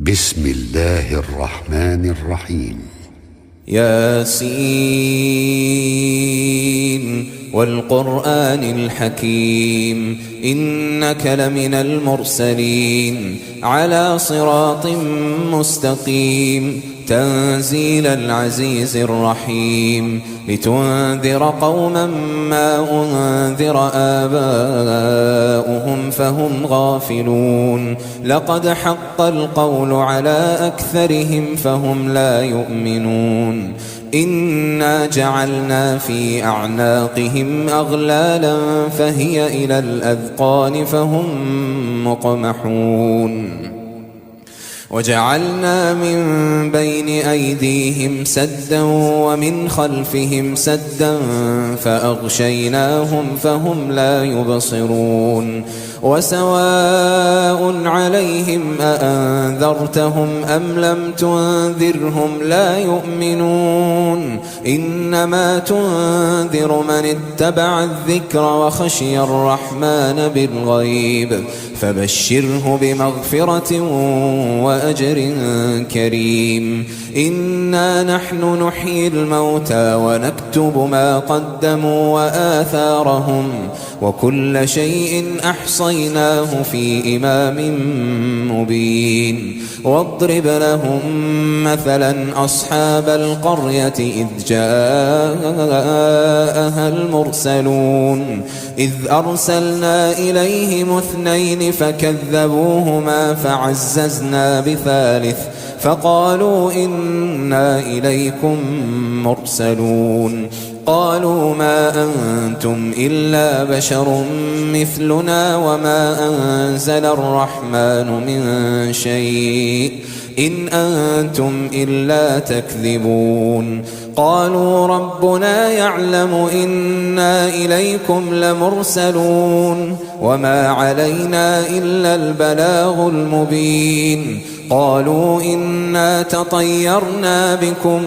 بسم الله الرحمن الرحيم. ياسين والقرآن الحكيم إنك لمن المرسلين على صراط مستقيم تنزيل العزيز الرحيم لتنذر قوما ما أنذر آباؤهم فهم غافلون لقد حق القول على أكثرهم فهم لا يؤمنون إنا جعلنا في أعناقهم أغلالا فهي إلى الأذقان فهم مقمحون وجعلنا من بين أيديهم سدا ومن خلفهم سدا فأغشيناهم فهم لا يبصرون وسواء عليهم أأنذرتهم أم لم تنذرهم لا يؤمنون إنما تنذر من اتبع الذكر وخشي الرحمن بالغيب فبشره بمغفرة وأجر كريم إنا نحن نحيي الموتى ونكتب ما قدموا وآثارهم وكل شيء أحصيناه في إمام مبين واضرب لهم مثلا أصحاب القرية إذ جاءها المرسلون إذ أرسلنا إليهم اثنين فكذبوهما فعززنا بثالث فقالوا إنا إليكم مرسلون قالوا ما أنتم إلا بشر مثلنا وما أنزل الرحمن من شيء إن أنتم إلا تكذبون قالوا ربنا يعلم إنا إليكم لمرسلون وما علينا إلا البلاغ المبين قالوا إنا تطيرنا بكم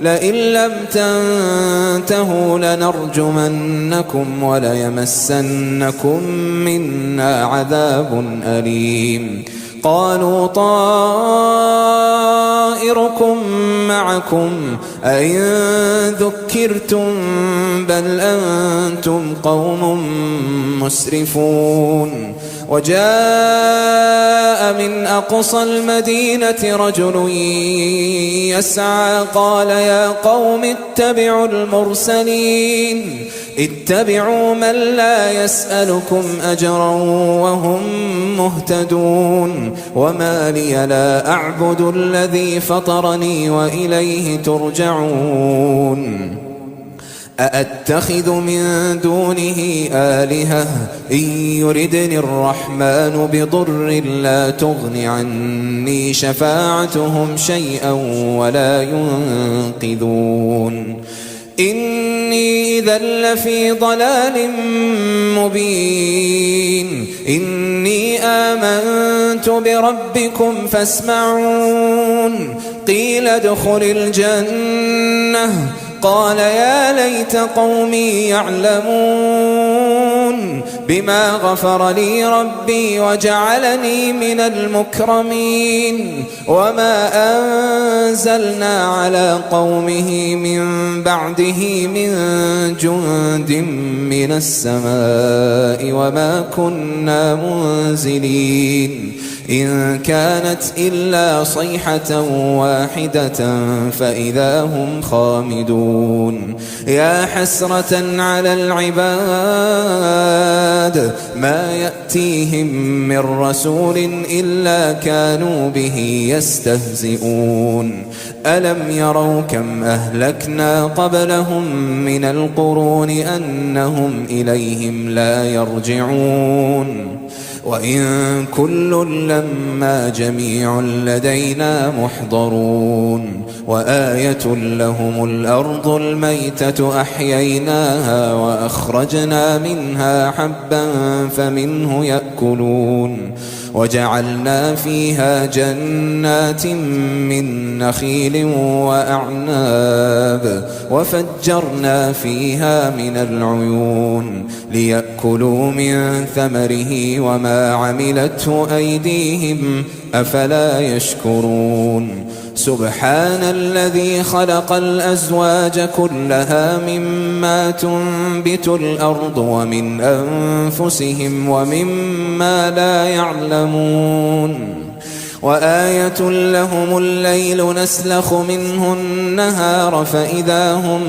لئن لم تنتهوا لنرجمنكم وليمسنكم منا عذاب أليم قالوا طائركم معكم أئن ذكرتم بل أنتم قوم مسرفون وجاء من أقصى المدينة رجل يسعى قال يا قوم اتبعوا المرسلين اتبعوا من لا يسألكم أجرا وهم مهتدون وما لي لا أعبد الذي فطرني وإليه ترجعون أأتخذ من دونه آلهة إن يردني الرحمن بضر لا تغن عني شفاعتهم شيئا ولا ينقذون إني إذا لفي ضلال مبين إني آمنت بربكم فاسمعون قيل ادخل الجنة قال يا ليت قومي يعلمون بما غفر لي ربي وجعلني من المكرمين وما أنزلنا على قومه من بعده من جند من السماء وما كنا منزلين إن كانت إلا صيحة واحدة فإذا هم خامدون يا حسرة على العباد ما يأتيهم من رسول إلا كانوا به يستهزئون ألم يروا كم أهلكنا قبلهم من القرون أنهم إليهم لا يرجعون وإن كل لما جميع لدينا محضرون وآية لهم الأرض الميتة أحييناها وأخرجنا منها حبا فمنه يأكلون وجعلنا فيها جنات من نخيل وأعناب وفجرنا فيها من العيون ليأكلوا من ثمره وما عملته أيديهم أفلا يشكرون سبحان الذي خلق الأزواج كلها مما تنبت الأرض ومن أنفسهم ومما لا يعلمون وآية لهم الليل نسلخ منه النهار فإذا هم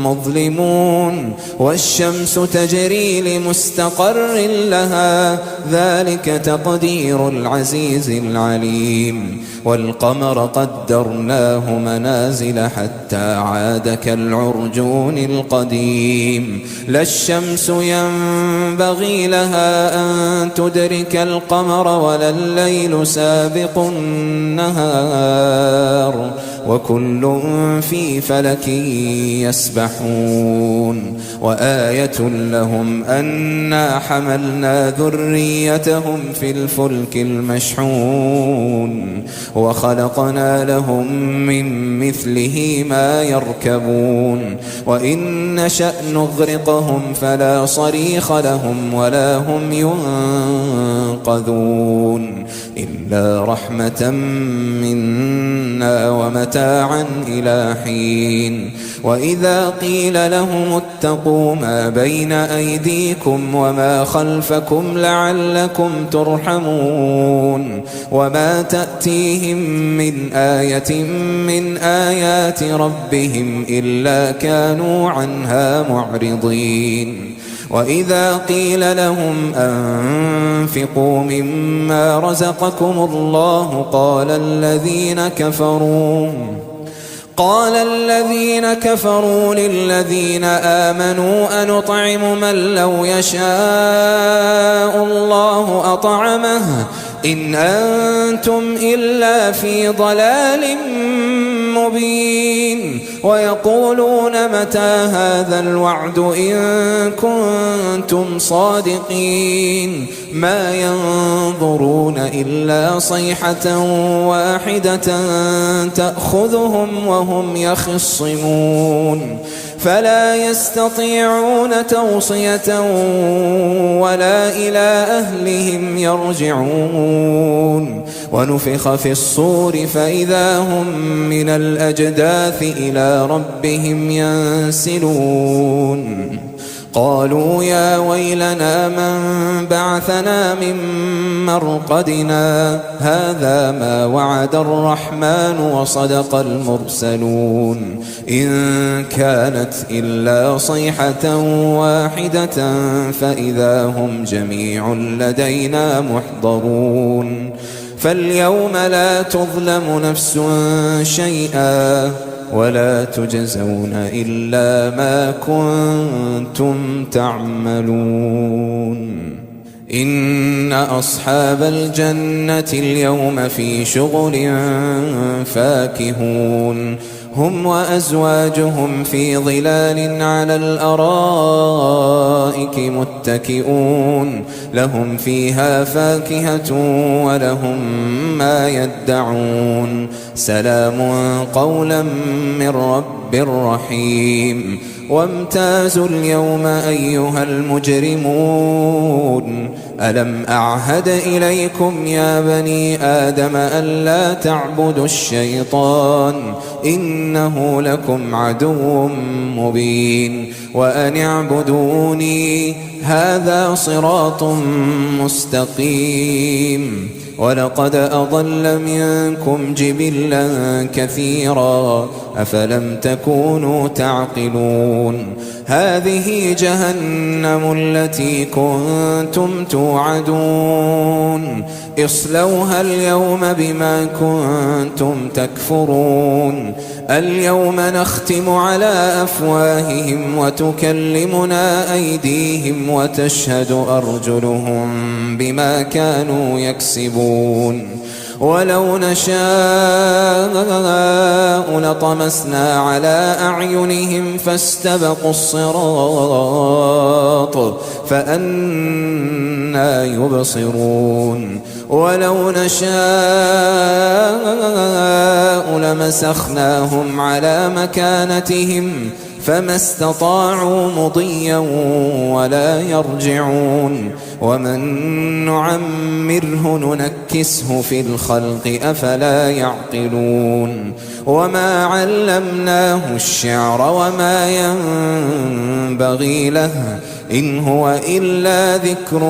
مظلمون والشمس تجري لمستقر لها ذلك تقدير العزيز العليم والقمر قدرناه منازل حتى عاد كالعرجون القديم لا الشمس ينبغي لها أن تدرك القمر ولا الليل سابق النهار وكل في فلك يسبحون وآية لهم أنا حملنا ذريتهم في الفلك المشحون وخلقنا لهم من مثله ما يركبون وإن نشأ نغرقهم فلا صريخ لهم ولا هم ينقذون إلا رحمة منا ومتاعا إلى حين وإذا قيل لهم اتقوا ما بين أيديكم وما خلفكم لعلكم ترحمون وما تأتيهم من آية من آيات ربهم إلا كانوا عنها معرضين وإذا قيل لهم أنفقوا مما رزقكم الله قال الذين كفروا للذين آمنوا أنطعم من لو يشاء الله أطعمه إن أنتم إلا في ضلال مبين ويقولون متى هذا الوعد إن كنتم صادقين ما ينظرون إلا صيحة واحدة تأخذهم وهم يخصمون فلا يستطيعون توصية ولا إلى أهلهم يرجعون ونفخ في الصور فإذا هم من الأجداث إلى ربهم ينسلون قالوا يا ويلنا من بعثنا من مرقدنا هذا ما وعد الرحمن وصدق المرسلون إن كانت إلا صيحة واحدة فإذا هم جميع لدينا محضرون فاليوم لا تظلم نفس شيئا ولا تجزون إلا ما كنتم تعملون إن أصحاب الجنة اليوم في شغل فاكهون هم وأزواجهم في ظلال على الأرائك متكئون لهم فيها فاكهة ولهم ما يدعون سلام قولا من رب رحيم وامتازوا اليوم أيها المجرمون ألم أعهد إليكم يا بني آدم ألا تعبدوا الشيطان إنه لكم عدو مبين وأن اعبدوني هذا صراط مستقيم ولقد أضل منكم جبلا كثيرا أفلم تكونوا تعقلون هذه جهنم التي كنتم توعدون اصلوها اليوم بما كنتم تكفرون اليوم نختم على أفواههم وتكلمنا أيديهم وتشهد أرجلهم بما كانوا يكسبون ولو نشاء لطمسنا على أعينهم فاستبقوا الصراط فأنى يبصرون ولو نشاء لمسخناهم على مكانتهم فما استطاعوا مضيا ولا يرجعون ومن نعمره ننكسه في الخلق أفلا يعقلون وما علمناه الشعر وما ينبغي له إن هو إلا ذكر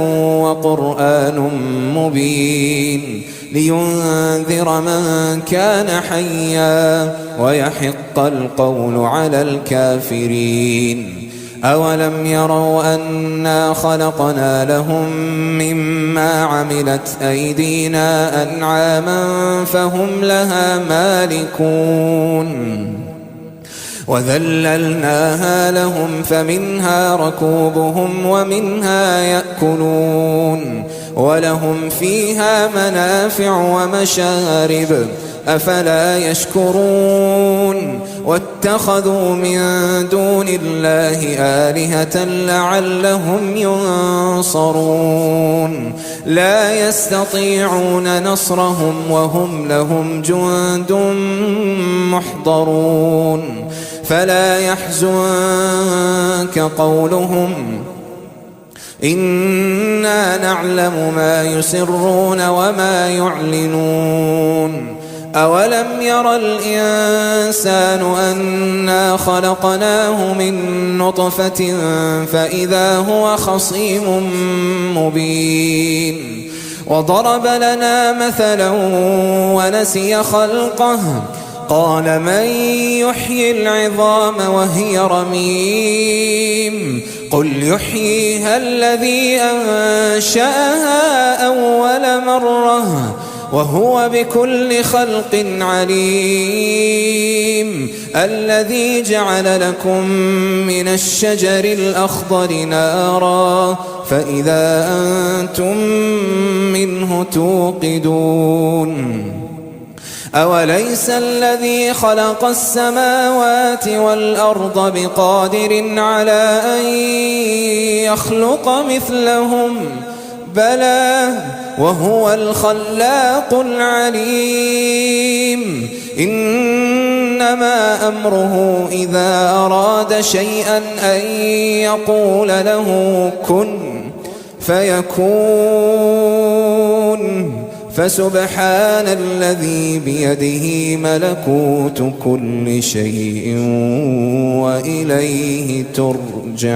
وقرآن مبين لينذر من كان حيا ويحق القول على الكافرين أولم يروا أنا خلقنا لهم مما عملت أيدينا أنعاما فهم لها مالكون وذللناها لهم فمنها ركوبهم ومنها يأكلون ولهم فيها منافع ومشارب أفلا يشكرون واتخذوا من دون الله آلهة لعلهم ينصرون لا يستطيعون نصرهم وهم لهم جند محضرون فلا يحزنك قولهم إنا نعلم ما يسرون وما يعلنون أولم ير الإنسان أنا خلقناه من نطفة فإذا هو خصيم مبين وضرب لنا مثلا ونسي خلقه قال من يحيي العظام وهي رميم قل يحييها الذي أنشأها أول مرة وهو بكل خلق عليم الذي جعل لكم من الشجر الأخضر نارا فإذا أنتم منه توقدون أوليس الذي خلق السماوات والأرض بقادر على أن يخلق مثلهم بلى وهو الخلاق العليم إنما أمره إذا أراد شيئا أن يقول له كن فيكون فسبحان الذي بيده ملكوت كل شيء وإليه ترجعون.